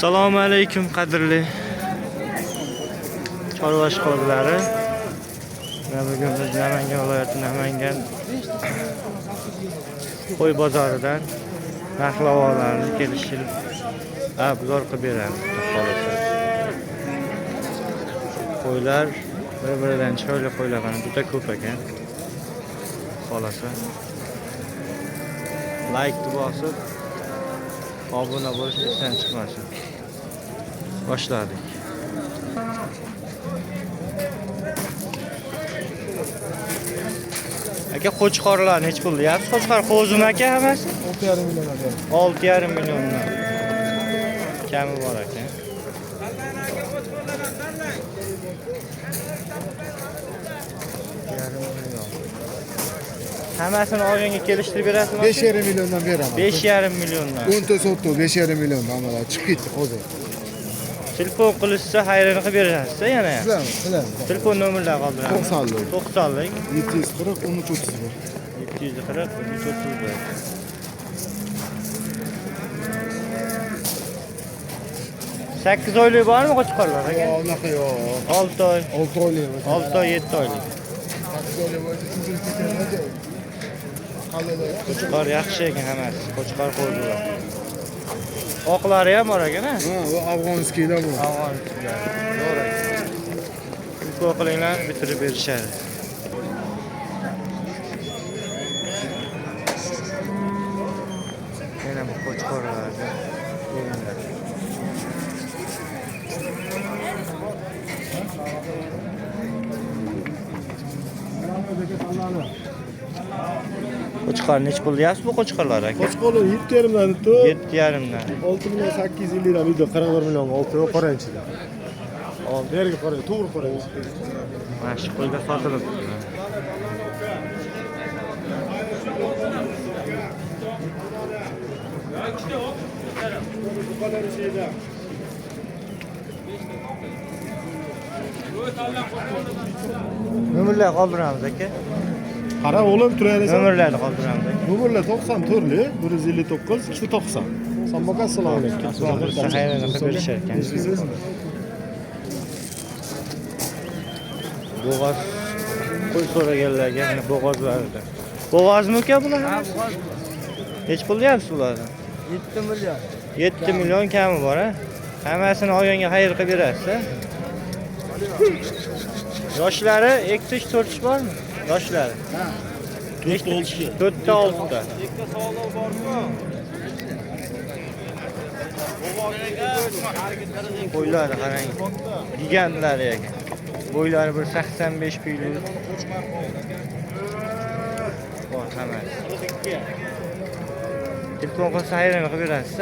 Assalomu alaykum qadrli chorva ishqozlari. Bugun biz Namangan viloyati Namangan qo'y bozoridan narx-navolarni kelishib obzor qilib beramiz. Qo'ylar bir-biridan chiroyli qo'ylar juda ko'p ekan. Xolasa like bosib obuna bo'lish esdan chiqmasin. Boshladik. Aka qo'chqorlar nech pul deyapsiz? Qo'chqor qo'zim aka hammasi 6,5 million aka. 6,5 milliondan kami bor ekan. Hammasini olganga kelishtirib berasizmi? 5,5 milliondan beraman. 5,5 milliondan. 10 ta sotdi, 5,5 milliondan amalar chiqib ketdi hozir. Telefon qilishsa xayrini qilib berasiz yana. Bilaman. Telefon nomerlarini qoldiramiz. 90lik 740 1331. 740 1331. 8 oylik bormi qo'chqorlar aka? Yo'q, unaqa yo'q. 6 oy. 6 oylik. 6 oy, 7 oylik. 8 oylik bo'lsa sizga ketadi. Qo'chqor yaxshi ekan hammasi. Qo'chqor qo'ydilar. Oqlari ham bor ekan-a? Ha, bu afg'onskiylar bu. Afg'onskiylar. To'g'ri. Ilk qilinglar, bitirib berishadi. Yana bu qo'chqorlarni ko'ringlar. Qo'chqor nech pul deyapsiz bu qo'chqorlar aka? Qo'chqorlar 7,5 dan tutib. 7,5 dan. 6 million 850 lira video 41 millionga 6 yo qo'raychi. Oldi yerga qo'ray, to'g'ri qo'ray. Mana shu qo'yga sotilib. Nomerlar qoldiramiz aka. Qara o'g'lim turayapsan. Nomerlarni qoldiramiz. Nomerlar 94li 159 290. Samboka assalomu alaykum. Xayrini qilib berishar ekan. Bo'g'oz qo'y so'raganlarga mana bo'g'ozlarida. Bo'g'ozmi aka bular? Ha, bo'g'oz. Nech pul deyapsiz bularni? 7 million. 7 million kami bor, ha? Hammasini olganga xayr qilib berasiz. Yoshlari 2-4 bormi? Yoshlari. Ha. 4ta 6ta. Ikkita savol bormi? Qo'ylari qarang. Gigantlari ekan. Bo'ylari 185 kilo. Bor hammasi. Telefon qilsa xayrini qilib berasiz.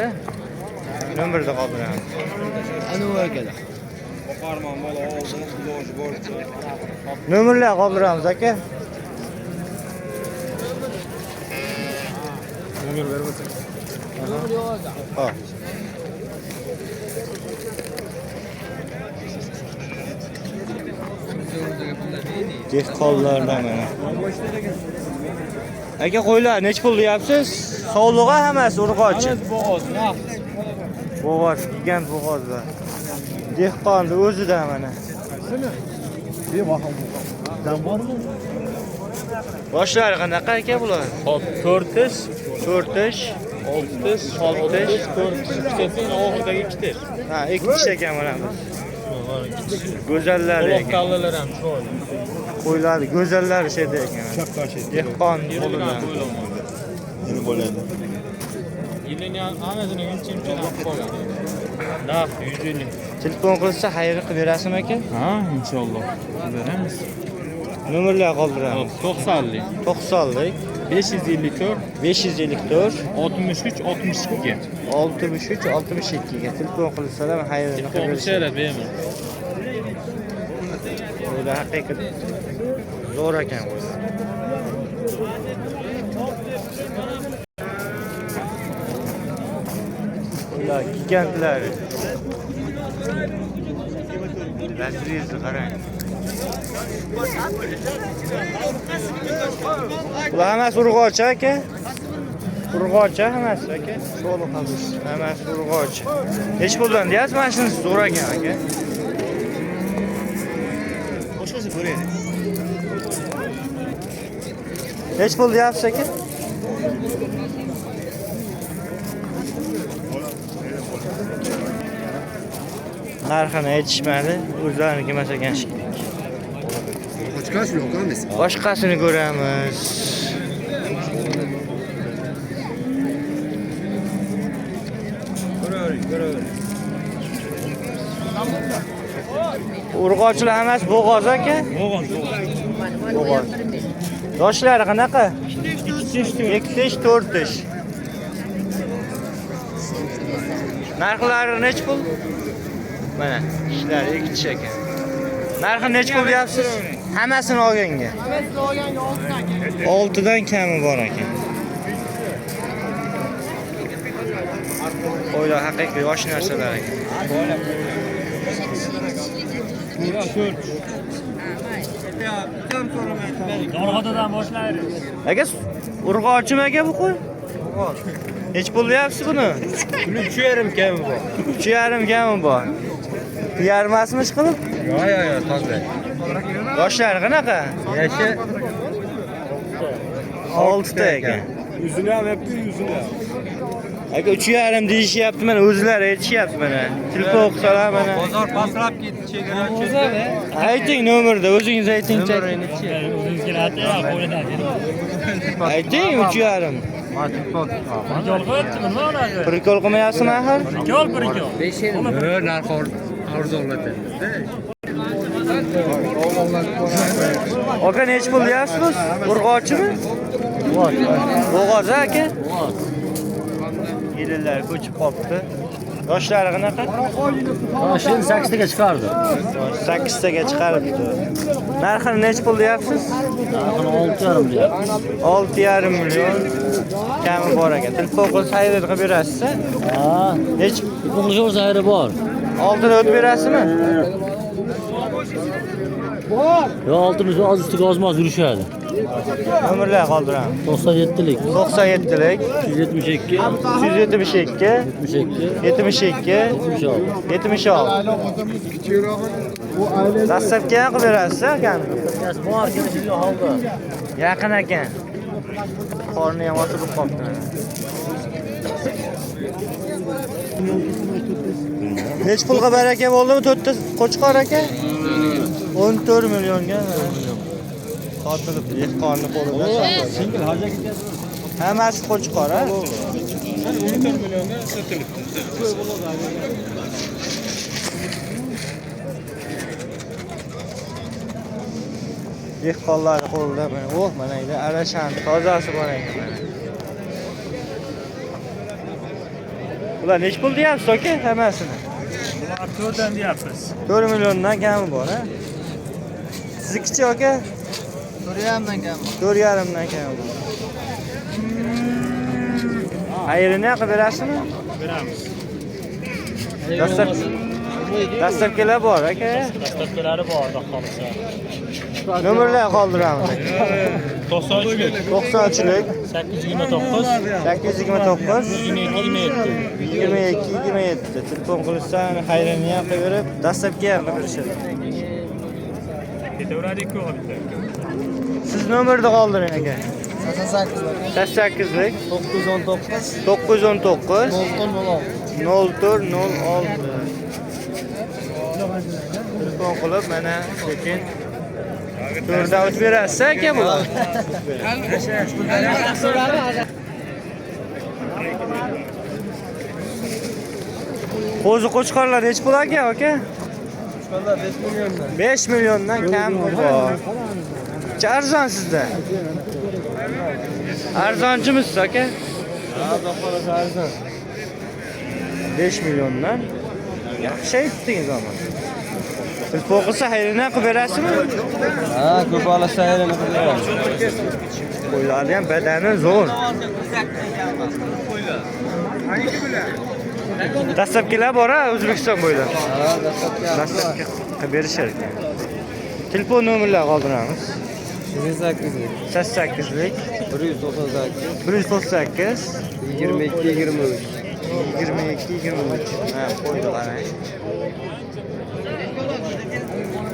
Nomerni qoldiramiz. Ana u akalar. Boqarman bola oldim, iloji boricha. Nomerlar qoldiramiz aka. Nomer bermasang. Nomer yo'q. Ha. Dehqonlardan mana. Aka qo'ylar nech pul deyapsiz? Sovlig'i hammasi urg'ochi. Bo'g'oz, naq. Bo'g'oz, gigant bo'g'ozlar. Dehqonni o'zida mana. Bebaho. Dan bormi? Boshlari qanaqa aka bular? Hop, 4 4ish, 6 6ish, 4 ikkita, oxirdagi ikkita. ha, 2 kishi ekan mana bu. Go'zallar ekan. Kallalar ham chiroyli. Qo'ylari go'zallar sheda ekan. Chaqqa şey. Dehqon qo'lidan. Yeni bo'ladi. Yilini anasini unchimchadan qolgan. Naq 150. Telefon qilsa xayri qilib berasizmi aka? Ha, inshaalloh. Beramiz. Nomerlar qoldiramiz. 90lik, 90lik 554, 554 63, 62. 63 62 ga telefon qilsalar xayrini qilib Telefon berishadi. sherat beraman. Bular haqiqat zo'r ekan bu. Ular gigantlar. Razrezi qarang. Bular hammasi urg'ochi aka. Urg'ochi hammasi aka. To'liq hammasi. Hammasi urg'ochi. Nech puldan deyapsiz mana shuni zo'r ekan aka. Boshqasi ko'raylik. Nech pul deyapsiz aka? Narxini aytishmadi, o'zlariniki emas ekan shekilli. Boshqasini ko'ramiz. Urg'ochilar hammasi bo'g'oz aka? Bo'g'oz. Yoshlari qanaqa? 2 4 Narxlari nech pul? Mana ishlar 2 ekan. Narxi nech pul deyapsiz? Hammasini olganga. 6 dan kami bor ekan. Qo'ylar haqiqiy yosh narsalar ekan. Yolg'odadan boshlaymiz. Aka, urg'ochimi aka bu qo'y? Nech pul deyapsiz buni? Buni 3,5 kami bor. 3,5 kami bor. Yarmasmi ish qilib? Yo'q, toza. Yoshlari qanaqa? Yashi 6 ta ekan. Yuzini ham yapti, yuzini ham. Aka 3,5 deyishyapti, mana o'zlari aytishyapti mana. Telefon qilsalar mana. Bozor pastlab ketdi, chegara o'chdi. Ayting nomerda, o'zingiz aytingchi. O'zingizga aytayap, qo'lidan. Ayting 3,5. Yolg'otchi nima oladi? Prikol qilmayapsizmi axir? Yol bir yol. Narx arzonlatadi. Aka nech pul deyapsiz? Urg'ochimi? Bo'g'oz aka? Yillar ko'chib qolibdi. Yoshlari qanaqa? Şimdi 8 taga chiqardi. 8 taga chiqaribdi. Narxini nech pul deyapsiz? Narxini 6,5 deyapti. 6,5 million kami bor ekan. Telefon qilib xarid qilib berasiz? Ha, Nech qilishov zahiri bor. oldini o'tib berasizmi? Yo, oltimiz oz ustiga ozmoz yurishadi. Nomerlar qoldiramiz. 97lik, 97lik 172, 172 72, 72 76. 76. Dastlabki qilib berasiz akani? Bor kelishiga holda. Yaqin ekan. Qorni ham osilib qolibdi. Nech pulga baraka bo'ldimi? 4 ta qo'chqor aka? 14 millionga. Sotilib, dehqonni qo'lida sotildi. Hammasi qo'chqor, ha? 14 millionga sotilibdi. Dehqonlar qo'lida mana, mana ida arashan tozasi bor ekan. Ular nech pul deyapsiz aka hammasini? Bular 4 dan deyapsiz. 4 milliondan kami bor, ha? Siznikichi aka? 4,5 dan kam. 4,5 dan kami bor. Ayrini qilib berasizmi? Beramiz. Dastlabkilar bor aka. Dastlabkilari bor, xudo xolisa. Nomerlar qoldiramiz. 93lik, 93lik 829, 829 22 22 telefon qilishsan xayrini ham qilib berib, dastlabki ham qilib berishadi. ketaveradi-ku bitta. Siz nomerni qoldiring aka. 88 88lik 919 919 0406. 0406 telefon qilib mana sekin to'rdan o'tib berasiz aka bular. Qo'zi qo'chqorlar nech pul aka? 5 milliondan. 5 milliondan kam bor. Arzon sizda. Arzonchimisiz aka? Ha, do'qolasa arzon. 5 milliondan yaxshi aytdingiz ama. Telefon qilsa xayrini qilib berasizmi? Ha, ko'p olasa ayrini qilib beramiz. Qo'ylarni ham badani zo'r. Dastlabkilar bor-a O'zbekiston bo'ylab. Ha, Dastlabki qilib berishar ekan. Telefon nomerlarini qoldiramiz. 88'lik. 88'lik. 198. 198. 22 23. 22 23. Ha, qo'ydi qarang.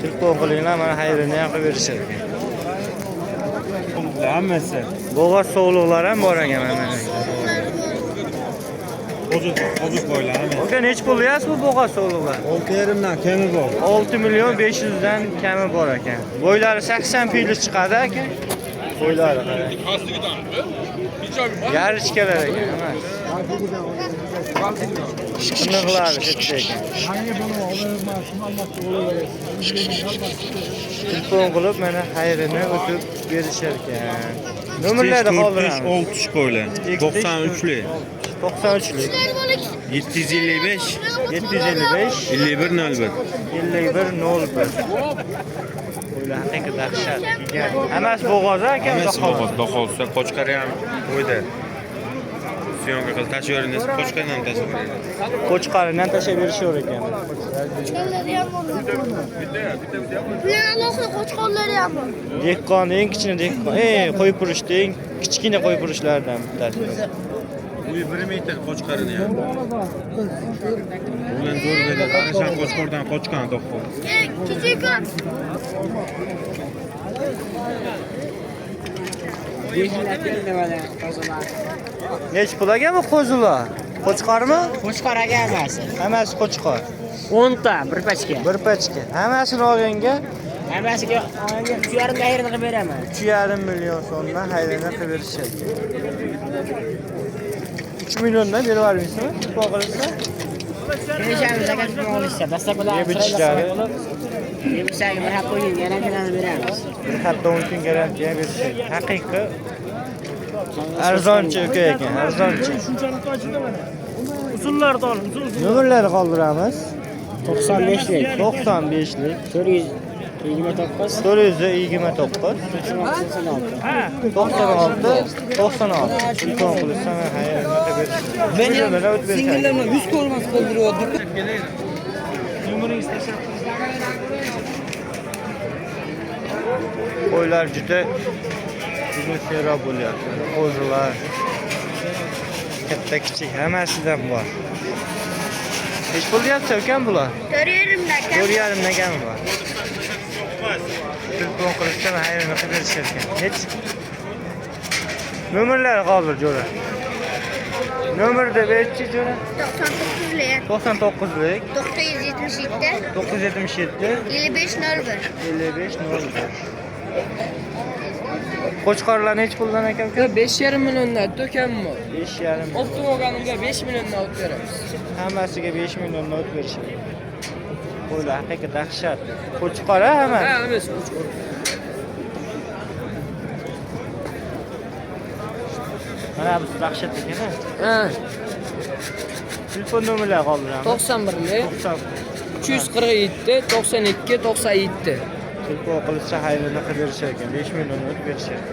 Telefon qilinglar, mana xayrini ham qilib berishar ekan. Hammasi. Bo'g'oz sog'liqlar ham bor ekan mana. Qo'ziq boylar hammasi. Aka nech pul deyapsiz bu bo'g'oz sog'liqlar? 6,5 dan kami bor. 6 million 500 dan kami bor ekan. Bo'ylari 80 piyli chiqadi aka. Bo'ylari qarang. Yarishkalar ekan, emas. Qiniqlari katta ekan. Telefon qilib mana xayrini o'tib berishar ekan. Nomerlarni qoldiramiz. 6 qo'ylar. 93lik. 93lik. 755 755 5101. 5101. Bo'ylar haqiqiy dahshat. Hammasi bo'g'oz aka. Hammasi bo'g'oz. Do'xolsa qo'chqari ham qo'ydi. Syomka qilib tashlayveramiz. Qo'chqardan tashlayveramiz. Qo'chqaridan tashlab berishar ekan. Bular alohida qo'chqorlari ham bor. Dehqon eng kichkina dehqon. Qo'y purishda eng kichkina qo'y purishlardan bittasi. Bu 1 metr qo'chqarini ham. Ulan zo'r dedi. Ana shu qo'chqordan qo'chqan do'xol. Kichik ham. Nech pul ekan bu qo'zilar? Qo'chqormi? Qo'chqor aka hammasi. Hammasi qo'chqor. 10 ta bir pachka. Bir pachka. Hammasini olganga Hammasiga 3,5 xayrini qilib beraman. 3,5 million so'mdan xayrini qilib berishadi. 3 milliondan berib yubormaysizmi? Tutib qilsa? Kelishamiz aka tutib olishsa. Dastlab ular Yeb ichishlari. Yebisagi bir hafta o'yin garantiyani beramiz. Bir hafta 10 kun garantiya berishadi. Haqiqiy arzonchi uka ekan, arzonchi. Usullarni ol, Nomerlarni qoldiramiz. 95lik, 95lik 429, 429 96 96 telefon qilsa men xayrini qilib berishadi. Men Singillarni 100 ko'rmas qoldiryapti. qo'ylar juda uzun serob bo'lyapti. Qo'zilar katta kichik hammasidan bor. Hech pul deyapti ukam bular? 4,5 4,5 kami bor. Telefon qilishsa xayrini qilib berishar ekan. Hech nomerlar qoldir jo'ra. Nomerda berchi jo'ra? 99lik 99lik 977 977 5501. 5501. Qo'chqorlar nech puldan ekan uka? 5,5 milliondan to'kanmi? 5,5 Olti olganimga 5 milliondan olib beramiz. hammasiga 5 milliondan o'tib berishadi. Qo'ylar haqiqiy dahshat. Qo'chqor hamma. Hammasi qo'chqor. Mana bu dahshat ekan. Ha, Telefon nomerlari qoldiramiz. 91lik 90. 347 92 97. Telefon qilsa xayrini qilib berishar ekan. 5 milliondan o'tib berishadi.